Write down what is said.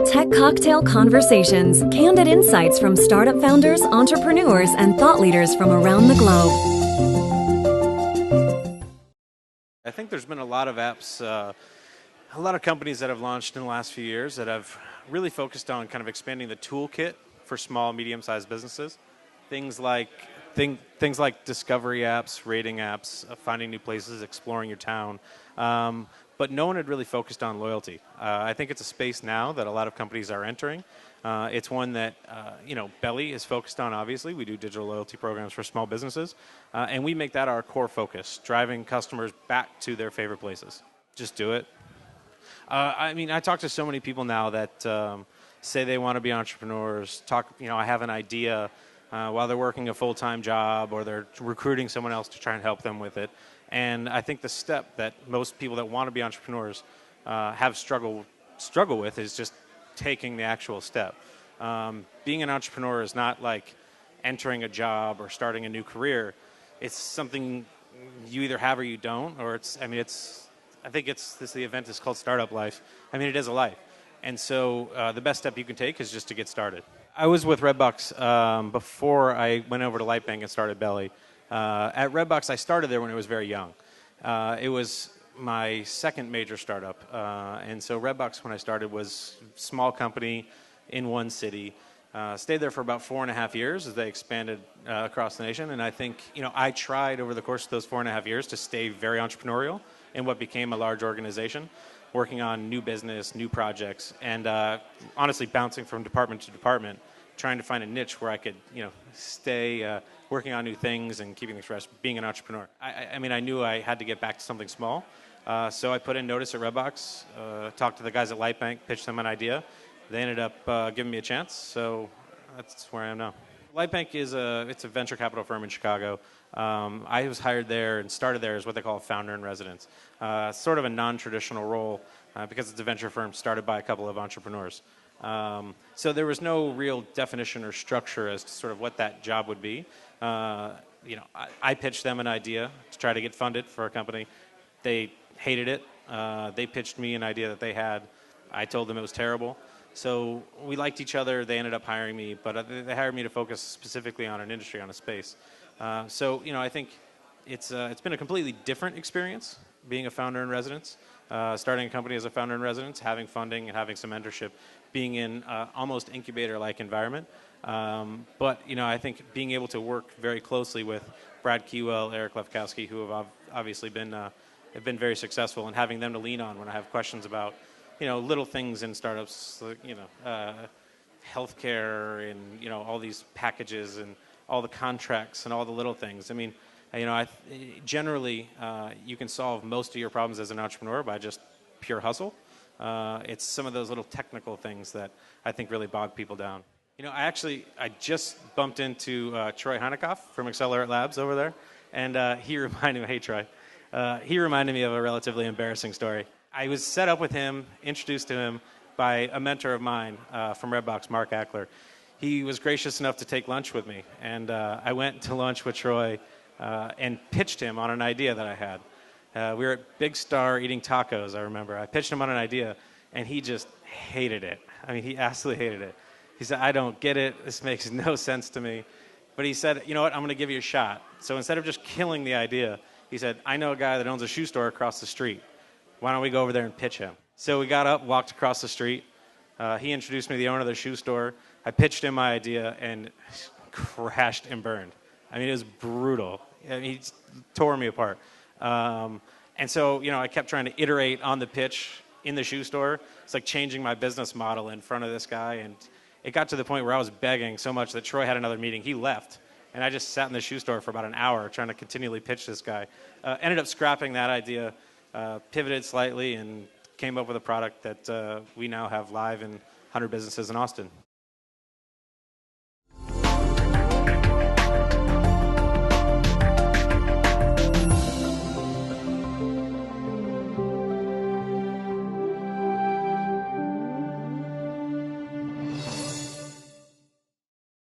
Tech Cocktail Conversations, candid insights from startup founders, entrepreneurs, and thought leaders from around the globe. I think there's been a lot of apps, a lot of companies that have launched in the last few years that have really focused on kind of expanding the toolkit for small, medium-sized businesses. Things like discovery apps, rating apps, finding new places, exploring your town. But no one had really focused on loyalty. I think it's a space now that a lot of companies are entering. It's one that, Belly is focused on, obviously. We do digital loyalty programs for small businesses. And we make that our core focus, driving customers back to their favorite places. Just do it. I talk to so many people now that say they want to be entrepreneurs, I have an idea while they're working a full-time job or they're recruiting someone else to try and help them with it. And I think the step that most people that want to be entrepreneurs have struggle with is just taking the actual step. Being an entrepreneur is not like entering a job or starting a new career. It's something you either have or you don't, or the event is called Startup Life. It is a life. And so the best step you can take is just to get started. I was with Redbox before I went over to Lightbank and started Belly. At Redbox, I started there when I was very young. It was my second major startup. And so Redbox, when I started, was a small company in one city. Stayed there for about 4.5 years as they expanded across the nation. And I think, I tried over the course of those 4.5 years to stay very entrepreneurial in what became a large organization, working on new business, new projects, and honestly bouncing from department to department, trying to find a niche where I could, stay working on new things and keeping things fresh, being an entrepreneur. I knew I had to get back to something small, so I put in notice at Redbox, talked to the guys at Lightbank, pitched them an idea. They ended up giving me a chance, so that's where I am now. Lightbank it's a venture capital firm in Chicago. I was hired there and started there as what they call a founder in residence. Sort of a non-traditional role because it's a venture firm started by a couple of entrepreneurs. So there was no real definition or structure as to sort of what that job would be. I pitched them an idea to try to get funded for a company. They hated it. They pitched me an idea that they had. I told them it was terrible. So we liked each other. They ended up hiring me, but they hired me to focus specifically on an industry, on a space. I think it's been a completely different experience being a founder in residence, starting a company as a founder in residence, having funding and having some mentorship, being in almost incubator-like environment. I think being able to work very closely with Brad Keywell, Eric Lefkowski, who have obviously have been very successful, and having them to lean on when I have questions about little things in startups, healthcare and all these packages and all the contracts and all the little things. Generally you can solve most of your problems as an entrepreneur by just pure hustle. It's some of those little technical things that I think really bog people down. I just bumped into Troy Heinekoff from Accelerate Labs over there, and he reminded me, hey Troy, he reminded me of a relatively embarrassing story. I was set up with him, introduced to him by a mentor of mine from Redbox, Mark Ackler. He was gracious enough to take lunch with me, and I went to lunch with Troy and pitched him on an idea that I had. We were at Big Star eating tacos, I remember. I pitched him on an idea, and he just hated it. He absolutely hated it. He said, I don't get it. This makes no sense to me. But he said, you know what, I'm going to give you a shot. So instead of just killing the idea, he said, I know a guy that owns a shoe store across the street. Why don't we go over there and pitch him? So we got up, walked across the street. He introduced me to the owner of the shoe store. I pitched him my idea and crashed and burned. It was brutal. He tore me apart. And so, I kept trying to iterate on the pitch in the shoe store. It's like changing my business model in front of this guy. And it got to the point where I was begging so much that Troy had another meeting. He left. And I just sat in the shoe store for about an hour trying to continually pitch this guy. Ended up scrapping that idea, pivoted slightly, and came up with a product that we now have live in 100 businesses in Austin.